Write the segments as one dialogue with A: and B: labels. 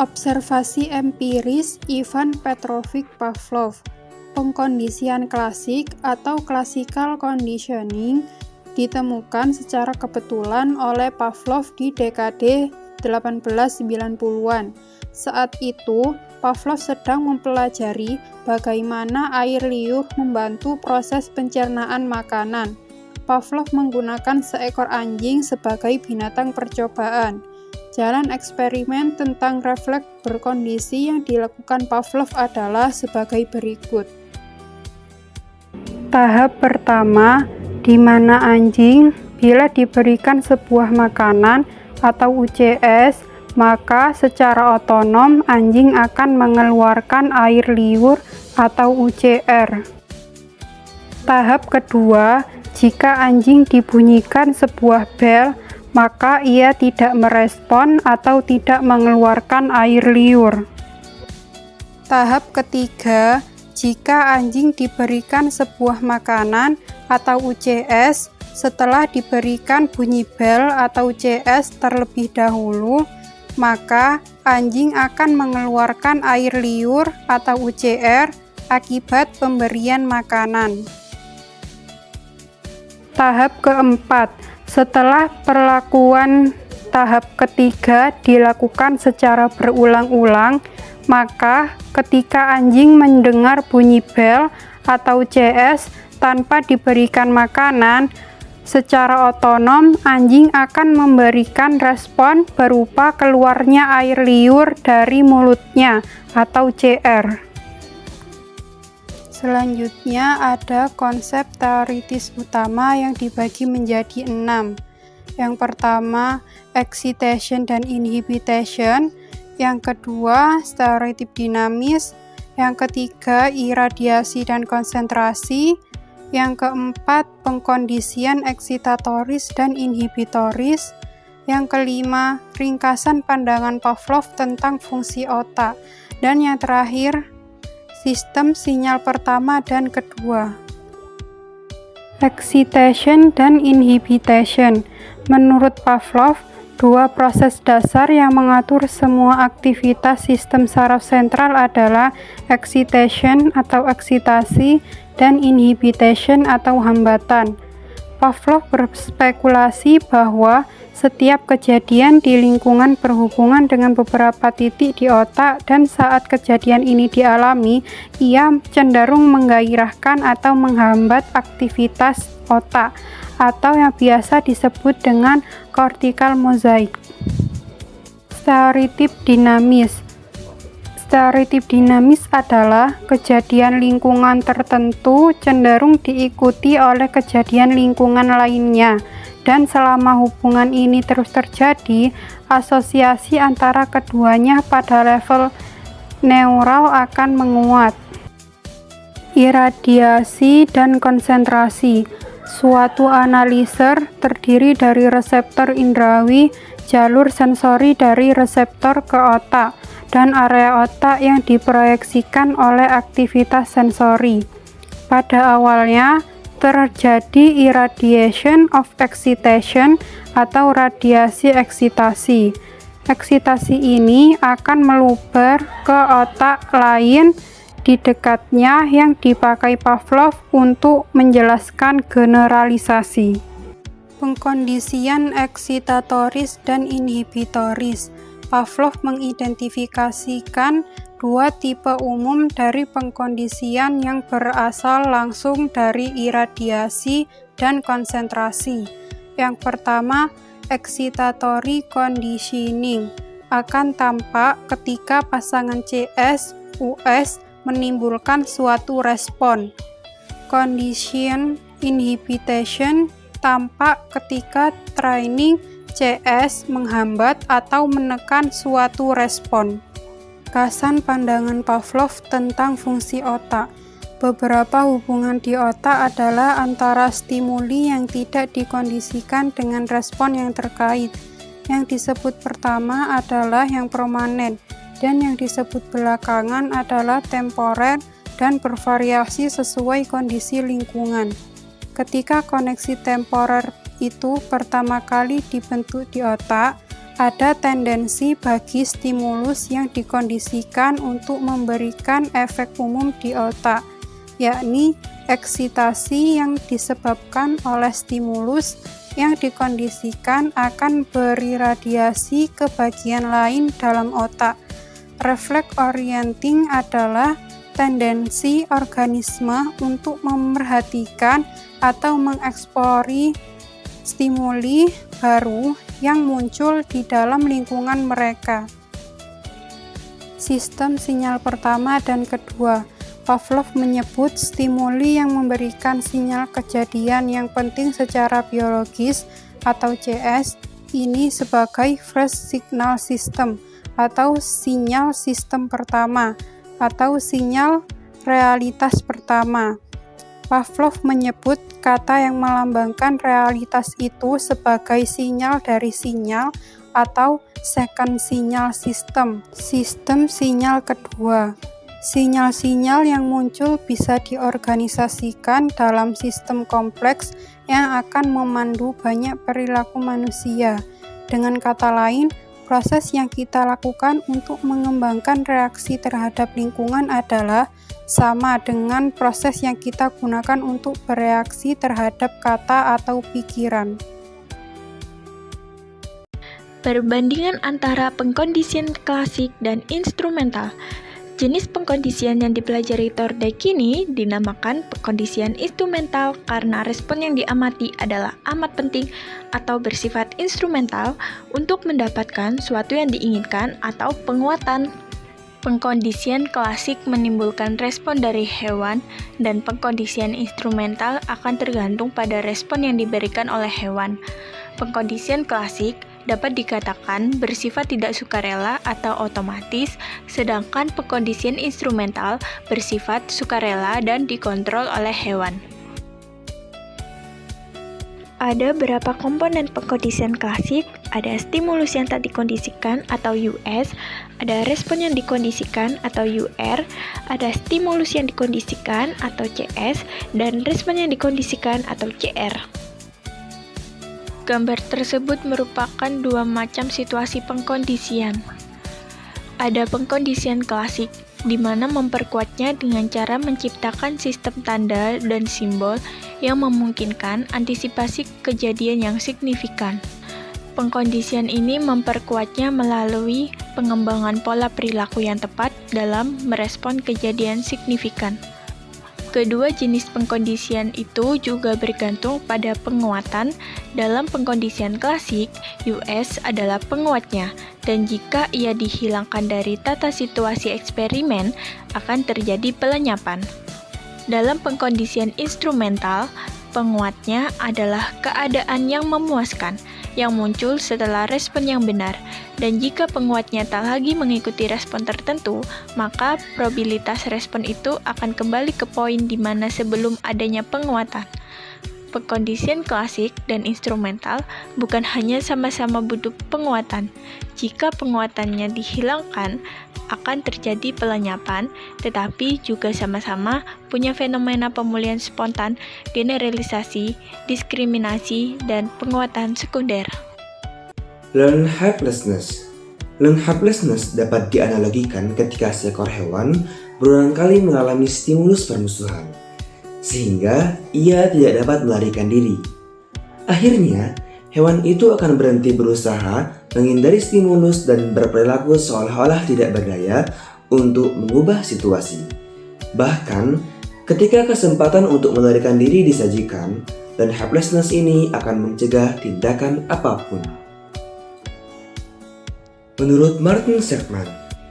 A: Observasi empiris Ivan Petrovich Pavlov. Pengkondisian klasik atau classical conditioning ditemukan secara kebetulan oleh Pavlov di dekade 1890-an. Saat itu, Pavlov sedang mempelajari bagaimana air liur membantu proses pencernaan makanan. Pavlov menggunakan seekor anjing sebagai binatang percobaan. Jalan eksperimen tentang refleks berkondisi yang dilakukan Pavlov adalah sebagai berikut. Tahap pertama, di mana anjing bila diberikan sebuah makanan atau UCS, maka secara otonom anjing akan mengeluarkan air liur atau UCR. Tahap kedua, jika anjing dibunyikan sebuah bel, maka ia tidak merespon atau tidak mengeluarkan air liur. Tahap ketiga, jika anjing diberikan sebuah makanan atau UCS, setelah diberikan bunyi bel atau UCS terlebih dahulu, maka anjing akan mengeluarkan air liur atau UCR akibat pemberian makanan. Tahap keempat, setelah perlakuan tahap ketiga dilakukan secara berulang-ulang, maka ketika anjing mendengar bunyi bel atau CS tanpa diberikan makanan, secara otonom anjing akan memberikan respon berupa keluarnya air liur dari mulutnya atau CR. Selanjutnya ada konsep teoritis utama yang dibagi menjadi 6. Yang pertama, excitation dan inhibition. Yang kedua, stereotip dinamis. Yang ketiga, iradiasi dan konsentrasi. Yang keempat, pengkondisian eksitatoris dan inhibitoris. Yang kelima, ringkasan pandangan Pavlov tentang fungsi otak. Dan yang terakhir, sistem sinyal pertama dan kedua. Excitation dan inhibition. Menurut Pavlov, dua proses dasar yang mengatur semua aktivitas sistem saraf sentral adalah excitation atau eksitasi dan inhibition atau hambatan. Pavlov berspekulasi bahwa setiap kejadian di lingkungan berhubungan dengan beberapa titik di otak, dan saat kejadian ini dialami, ia cenderung menggairahkan atau menghambat aktivitas otak, atau yang biasa disebut dengan cortical mosaic. Stereotip dinamis. Stereotip dinamis adalah kejadian lingkungan tertentu cenderung diikuti oleh kejadian lingkungan lainnya, dan selama hubungan ini terus terjadi, asosiasi antara keduanya pada level neural akan menguat. Iradiasi dan konsentrasi. Suatu analiser terdiri dari reseptor indrawi, jalur sensori dari reseptor ke otak, dan area otak yang diproyeksikan oleh aktivitas sensori. Pada awalnya, terjadi irradiation of excitation atau radiasi eksitasi. Eksitasi ini akan meluber ke otak lain di dekatnya yang dipakai Pavlov untuk menjelaskan generalisasi. Pengkondisian eksitatoris dan inhibitoris. Pavlov mengidentifikasikan dua tipe umum dari pengkondisian yang berasal langsung dari iradiasi dan konsentrasi. Yang pertama, excitatory conditioning akan tampak ketika pasangan CS, US menimbulkan suatu respon. Condition inhibition tampak ketika training CS menghambat atau menekan suatu respon. Ringkasan pandangan Pavlov tentang fungsi otak. Beberapa hubungan di otak adalah antara stimuli yang tidak dikondisikan dengan respon yang terkait. Yang disebut pertama adalah yang permanen, dan yang disebut belakangan adalah temporer dan bervariasi sesuai kondisi lingkungan. Ketika koneksi temporer itu pertama kali dibentuk di otak, Ada tendensi bagi stimulus yang dikondisikan untuk memberikan efek umum di otak, yakni eksitasi yang disebabkan oleh stimulus yang dikondisikan akan beri radiasi ke bagian lain dalam otak. Refleks orienting adalah tendensi organisme untuk memperhatikan atau mengeksplori stimuli baru yang muncul di dalam lingkungan mereka. Sistem sinyal pertama dan kedua. Pavlov menyebut stimuli yang memberikan sinyal kejadian yang penting secara biologis atau CS ini sebagai first signal system atau sinyal sistem pertama atau sinyal realitas pertama. Pavlov menyebut kata yang melambangkan realitas itu sebagai sinyal dari sinyal atau second signal system. Sistem sinyal kedua. Sinyal-sinyal yang muncul bisa diorganisasikan dalam sistem kompleks yang akan memandu banyak perilaku manusia. Dengan kata lain, proses yang kita lakukan untuk mengembangkan reaksi terhadap lingkungan adalah sama dengan proses yang kita gunakan untuk bereaksi terhadap kata atau pikiran.
B: Perbandingan antara pengkondisian klasik dan instrumental. Jenis pengkondisian yang dipelajari Thorndike ini dinamakan pengkondisian instrumental karena respon yang diamati adalah amat penting atau bersifat instrumental untuk mendapatkan suatu yang diinginkan atau penguatan. Pengkondisian klasik menimbulkan respon dari hewan dan pengkondisian instrumental akan tergantung pada respon yang diberikan oleh hewan. Pengkondisian klasik dapat dikatakan bersifat tidak sukarela atau otomatis, sedangkan pengkondisian instrumental bersifat sukarela dan dikontrol oleh hewan. Ada beberapa komponen pengkondisian klasik, ada stimulus yang tak dikondisikan atau US, ada respon yang dikondisikan atau UR, ada stimulus yang dikondisikan atau CS, dan respon yang dikondisikan atau CR. Gambar tersebut merupakan dua macam situasi pengkondisian. Ada pengkondisian klasik, di mana memperkuatnya dengan cara menciptakan sistem tanda dan simbol yang memungkinkan antisipasi kejadian yang signifikan. Pengkondisian ini memperkuatnya melalui pengembangan pola perilaku yang tepat dalam merespon kejadian signifikan. Kedua jenis pengkondisian itu juga bergantung pada penguatan. Dalam pengkondisian klasik, US adalah penguatnya, dan jika ia dihilangkan dari tata situasi eksperimen, akan terjadi pelenyapan. Dalam pengkondisian instrumental, penguatnya adalah keadaan yang memuaskan, yang muncul setelah respon yang benar, dan jika penguatnya tak lagi mengikuti respon tertentu, maka probabilitas respon itu akan kembali ke poin di mana sebelum adanya penguatan. Pengkondisian klasik dan instrumental bukan hanya sama-sama butuh penguatan. Jika penguatannya dihilangkan, akan terjadi pelenyapan, tetapi juga sama-sama punya fenomena pemulihan spontan, generalisasi, diskriminasi, dan penguatan sekunder.
C: Learned helplessness. Learned helplessness dapat dianalogikan ketika seekor hewan berulang kali mengalami stimulus permusuhan, sehingga ia tidak dapat melarikan diri. Akhirnya, hewan itu akan berhenti berusaha menghindari stimulus dan berperilaku seolah-olah tidak berdaya untuk mengubah situasi. Bahkan, ketika kesempatan untuk melarikan diri disajikan, dan helplessness ini akan mencegah tindakan apapun. Menurut Martin Seligman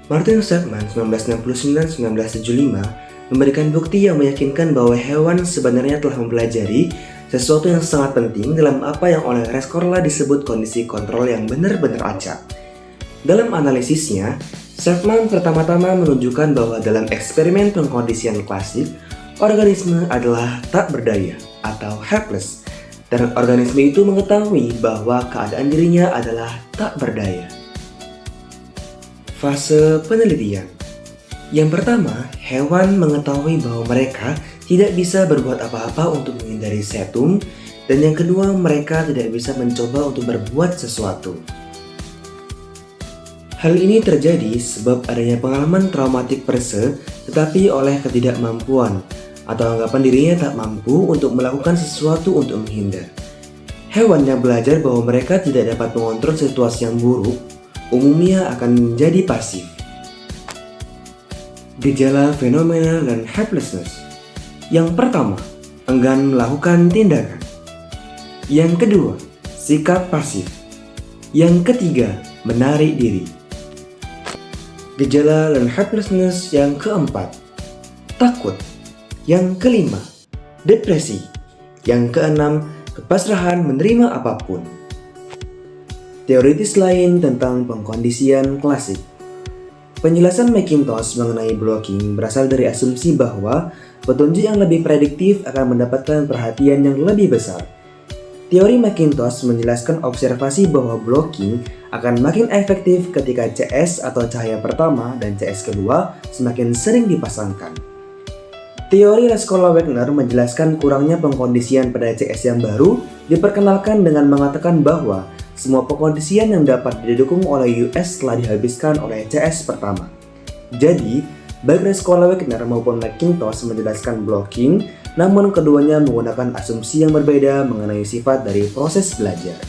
C: 1969-1975 memberikan bukti yang meyakinkan bahwa hewan sebenarnya telah mempelajari sesuatu yang sangat penting dalam apa yang oleh Rescorla disebut kondisi kontrol yang benar-benar acak. Dalam analisisnya, Seligman pertama-tama menunjukkan bahwa dalam eksperimen pengkondisian klasik, organisme adalah tak berdaya atau helpless, dan organisme itu mengetahui bahwa keadaan dirinya adalah tak berdaya. Fase penelitian. Yang pertama, hewan mengetahui bahwa mereka tidak bisa berbuat apa-apa untuk menghindari setum, dan yang kedua, mereka tidak bisa mencoba untuk berbuat sesuatu. Hal ini terjadi sebab adanya pengalaman traumatik perse tetapi oleh ketidakmampuan atau anggapan dirinya tak mampu untuk melakukan sesuatu untuk menghindar. Hewan yang belajar bahwa mereka tidak dapat mengontrol situasi yang buruk umumnya akan menjadi pasif. Gejala fenomena learned helplessness. Yang pertama, enggan melakukan tindakan. Yang kedua, sikap pasif. Yang ketiga, menarik diri. Gejala learned helplessness yang keempat, takut. Yang kelima, depresi. Yang keenam, kepasrahan menerima apapun. Teoritis lain tentang pengkondisian klasik. Penjelasan McIntosh mengenai blocking berasal dari asumsi bahwa petunjuk yang lebih prediktif akan mendapatkan perhatian yang lebih besar. Teori McIntosh menjelaskan observasi bahwa blocking akan makin efektif ketika CS atau cahaya pertama dan CS kedua semakin sering dipasangkan. Teori Rescola-Wagner menjelaskan kurangnya pengkondisian pada CS yang baru diperkenalkan dengan mengatakan bahwa semua pengkondisian yang dapat didukung oleh US telah dihabiskan oleh CS pertama. Jadi, baik Rescola-Wagner maupun McIntosh menjelaskan blocking, namun keduanya menggunakan asumsi yang berbeda mengenai sifat dari proses belajar.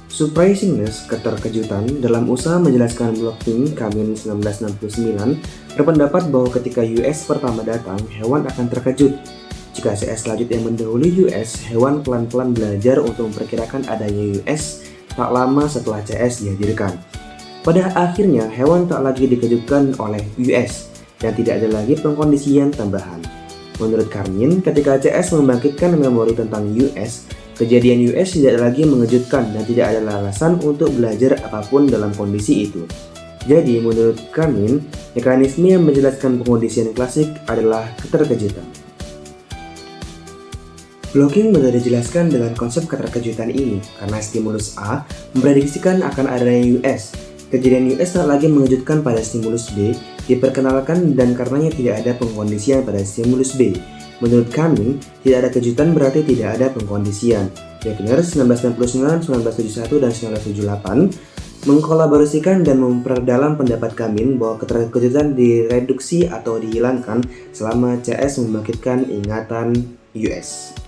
C: Surprisingness, keterkejutan, dalam usaha menjelaskan blocking Kamin 1969 berpendapat bahwa ketika US pertama datang, hewan akan terkejut. Jika CS selanjutnya mendahului US, hewan pelan-pelan belajar untuk memperkirakan adanya US tak lama setelah CS dihadirkan. Pada akhirnya, hewan tak lagi dikejutkan oleh US dan tidak ada lagi pengkondisian tambahan. Menurut Carmin, ketika CS membangkitkan memori tentang US, kejadian US tidak lagi mengejutkan dan tidak ada alasan untuk belajar apapun dalam kondisi itu. Jadi, menurut Carmin, mekanisme yang menjelaskan pengkondisian klasik adalah keterkejutan. Blocking mudah dijelaskan dengan konsep keterkejutan ini karena stimulus A memprediksikan akan adanya US. Kejadian US tak lagi mengejutkan pada stimulus B, diperkenalkan dan karenanya tidak ada pengkondisian pada stimulus B. Menurut kami, tidak ada kejutan berarti tidak ada pengkondisian. Wagner 1969, 1971, dan 1978 mengkolaborasikan dan memperdalam pendapat kami bahwa keterkejutan direduksi atau dihilangkan selama CS membangkitkan ingatan US.